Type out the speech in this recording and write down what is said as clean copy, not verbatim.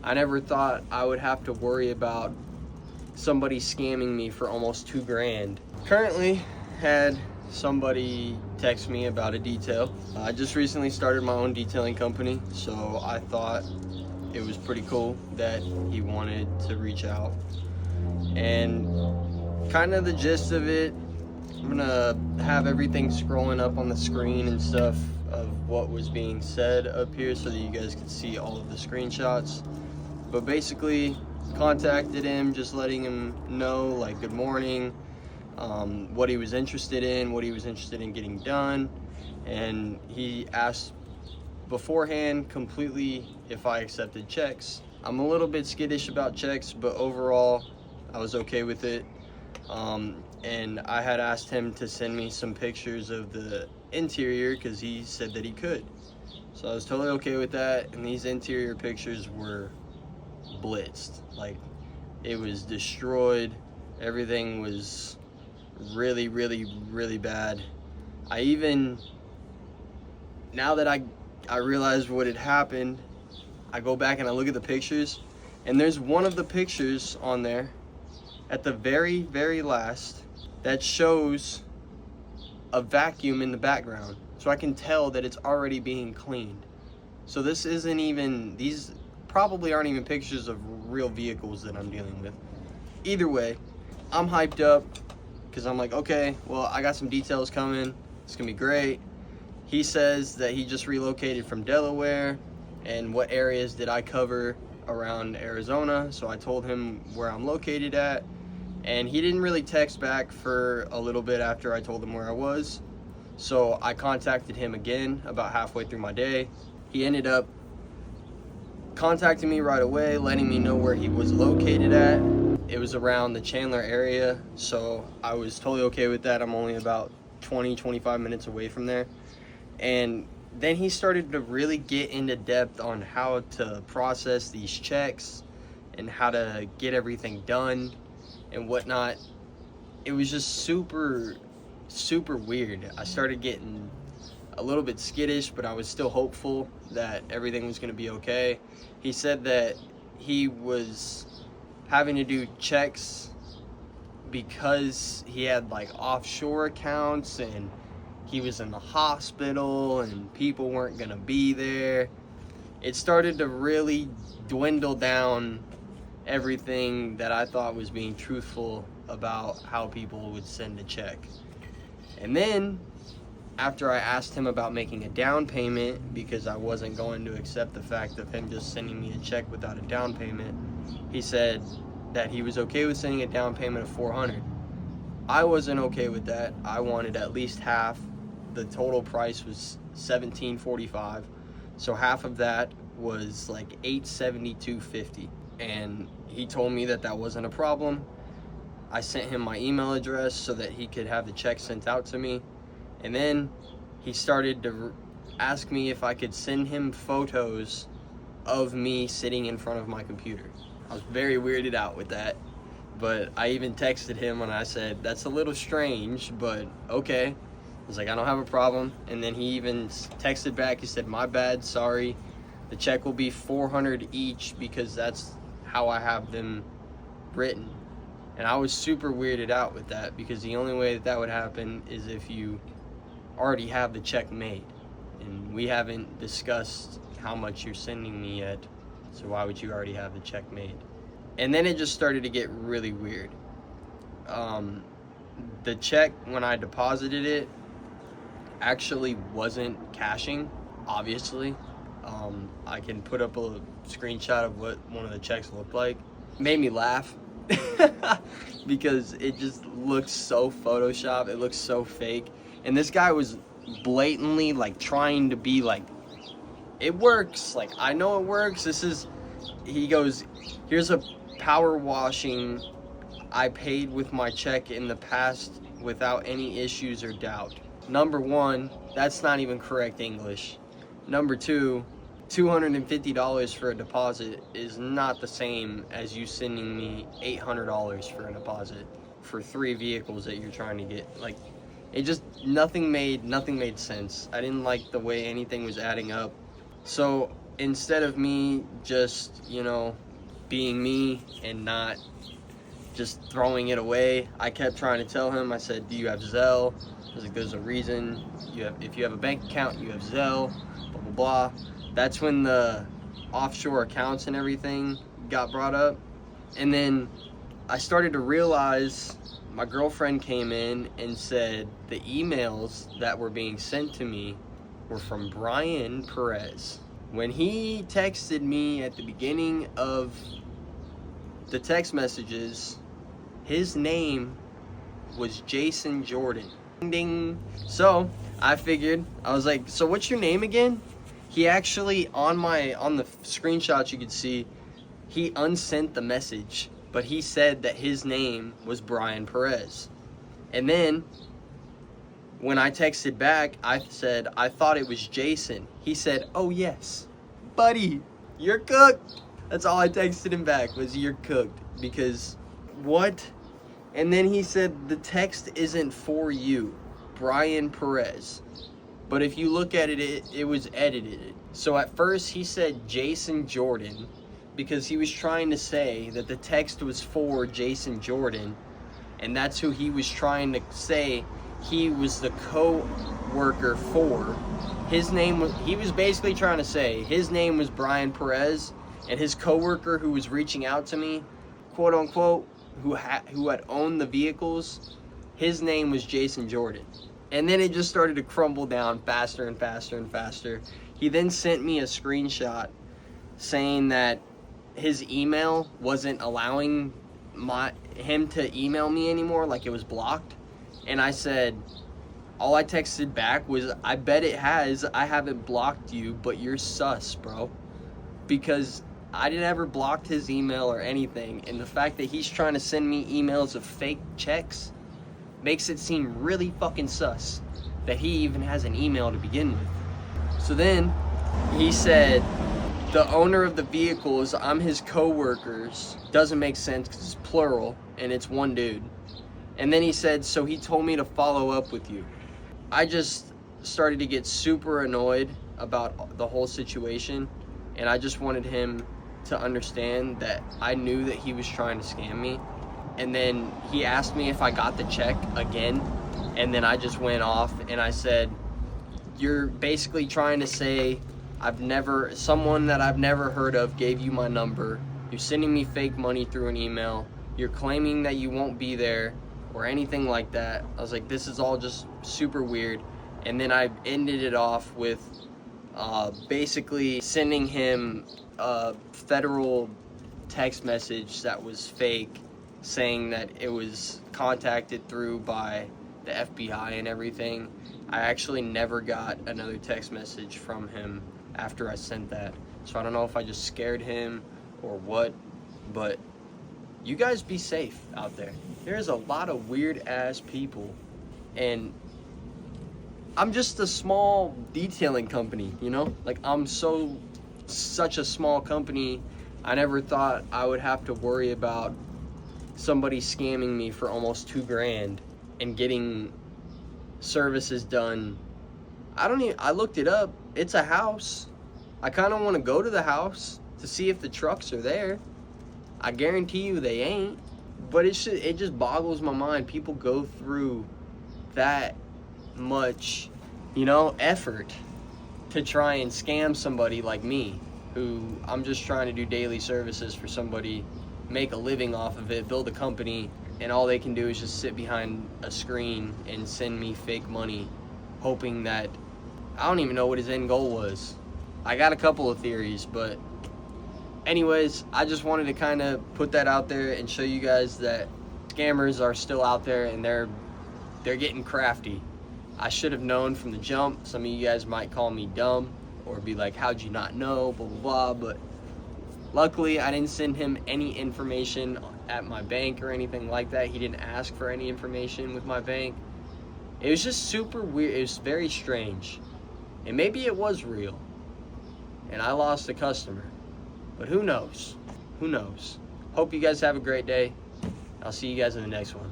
I never thought I would have to worry about somebody scamming me for almost $2,000. Currently had somebody text me about a detail. I just recently started my own detailing company, so I thought it was pretty cool that he wanted to reach out. And kind of the gist of it, I'm gonna have everything scrolling up on the screen and stuff of what was being said up here so that you guys can see all of the screenshots. But basically, contacted him, just letting him know, like, good morning, what he was interested in, what he was interested in getting done. And he asked beforehand completely if I accepted checks. I'm a little bit skittish about checks, but overall, I was okay with it. And I had asked him to send me some pictures of the interior because he said that he could. So I was totally okay with that. And these interior pictures were blitzed. Like, it was destroyed. Everything was really, really, really bad. I even, now that I realized what had happened, I go back and I look at the pictures, and there's one of the pictures on there at the very, very last that shows a vacuum in the background. So I can tell that it's already being cleaned. So this isn't even, these probably aren't even pictures of real vehicles that I'm dealing with. Either way, I'm hyped up because I'm like, okay, well, I got some details coming. It's gonna be great. He says that he just relocated from Delaware, and what areas did I cover around Arizona. So I told him where I'm located at, and he didn't really text back for a little bit after I told him where I was. So I contacted him again about halfway through my day. He ended up contacting me right away, letting me know where he was located at. It was around the Chandler area, so I was totally okay with that. I'm only about 20-25 minutes away from there. And then he started to really get into depth on how to process these checks and how to get everything done and whatnot. It was just super, super weird. I started getting a little bit skittish, but I was still hopeful that everything was going to be okay. He said that he was having to do checks because he had like offshore accounts and he was in the hospital and people weren't going to be there. It started to really dwindle down everything that I thought was being truthful about how people would send a check. And then after I asked him about making a down payment, because I wasn't going to accept the fact of him just sending me a check without a down payment, he said that he was okay with sending a down payment of $400. I wasn't okay with that. I wanted at least half. The total price was $1,745, so half of that was like $872.50, and he told me that that wasn't a problem. I sent him my email address so that he could have the check sent out to me. And then he started to ask me if I could send him photos of me sitting in front of my computer. I was very weirded out with that, but I even texted him and I said, that's a little strange, but okay. I was like, I don't have a problem. And then he even texted back, he said, my bad, sorry. The check will be $400 each because that's how I have them written. And I was super weirded out with that because the only way that that would happen is if you already have the check made, and we haven't discussed how much you're sending me yet, so why would you already have the check made? And then it just started to get really weird. The check, when I deposited it, actually wasn't cashing, obviously. I can put up a screenshot of what one of the checks looked like. It made me laugh because it just looks so Photoshop, it looks so fake. And this guy was blatantly like trying to be like, it works, like I know it works. He goes, here's a power washing I paid with my check in the past without any issues or doubt. Number one, that's not even correct English. Number two, $250 for a deposit is not the same as you sending me $800 for a deposit for 3 vehicles that you're trying to get. Like, it just, nothing made sense. I didn't like the way anything was adding up. So instead of me just, you know, being me and not just throwing it away, I kept trying to tell him. I said, do you have Zelle? I was like, there's a reason. If you have a bank account, you have Zelle, blah, blah, blah. That's when the offshore accounts and everything got brought up. And then I started to realize my girlfriend came in and said the emails that were being sent to me were from Brian Perez. When he texted me at the beginning of the text messages, his name was Jason Jordan. Ding, ding. So I figured, I was like, so what's your name again? He actually, on the screenshots you could see, he unsent the message, but he said that his name was Brian Perez. And then when I texted back, I said, I thought it was Jason. He said, oh yes, buddy, you're cooked. That's all I texted him back was, you're cooked. Because what? And then he said, the text isn't for you, Brian Perez. But if you look at it, it was edited. So at first he said Jason Jordan, because he was trying to say that the text was for Jason Jordan, and that's who he was trying to say he was the co-worker for. His name was, he was basically trying to say his name was Brian Perez, and his co-worker who was reaching out to me, quote unquote, who had owned the vehicles, his name was Jason Jordan. And then it just started to crumble down faster and faster and faster. He then sent me a screenshot saying that his email wasn't allowing him to email me anymore, like it was blocked. And I said, all I texted back was, I bet it has. I haven't blocked you, but you're sus, bro. Because I didn't ever block his email or anything. And the fact that he's trying to send me emails of fake checks makes it seem really fucking sus that he even has an email to begin with. So then he said, the owner of the vehicles, I'm his co-workers. Doesn't make sense because it's plural and it's one dude. And then he said, so he told me to follow up with you. I just started to get super annoyed about the whole situation, and I just wanted him to understand that I knew that he was trying to scam me. And then he asked me if I got the check again, and then I just went off and I said, you're basically trying to say someone that I've never heard of gave you my number, you're sending me fake money through an email, you're claiming that you won't be there or anything like that. I was like, this is all just super weird. And then I ended it off with basically sending him a federal text message that was fake, saying that it was contacted through by the FBI and everything. I actually never got another text message from him after I sent that. So I don't know if I just scared him or what, but you guys be safe out there. There's a lot of weird ass people, and I'm just a small detailing company, you know? Like, I'm such a small company. I never thought I would have to worry about somebody scamming me for almost $2,000 and getting services done. I looked it up. It's a house. I kind of want to go to the house to see if the trucks are there. I guarantee you they ain't. But it just boggles my mind. People go through that much, effort to try and scam somebody like me, who I'm just trying to do daily services for somebody, make a living off of it, build a company, and all they can do is just sit behind a screen and send me fake money, hoping that, I don't even know what his end goal was. I got a couple of theories, but anyways, I just wanted to kind of put that out there and show you guys that scammers are still out there, and they're getting crafty. I should have known from the jump. Some of you guys might call me dumb or be like, how'd you not know, blah, blah, blah. But luckily, I didn't send him any information at my bank or anything like that. He didn't ask for any information with my bank. It was just super weird. It was very strange. And maybe it was real, and I lost a customer. But who knows? Who knows? Hope you guys have a great day. I'll see you guys in the next one.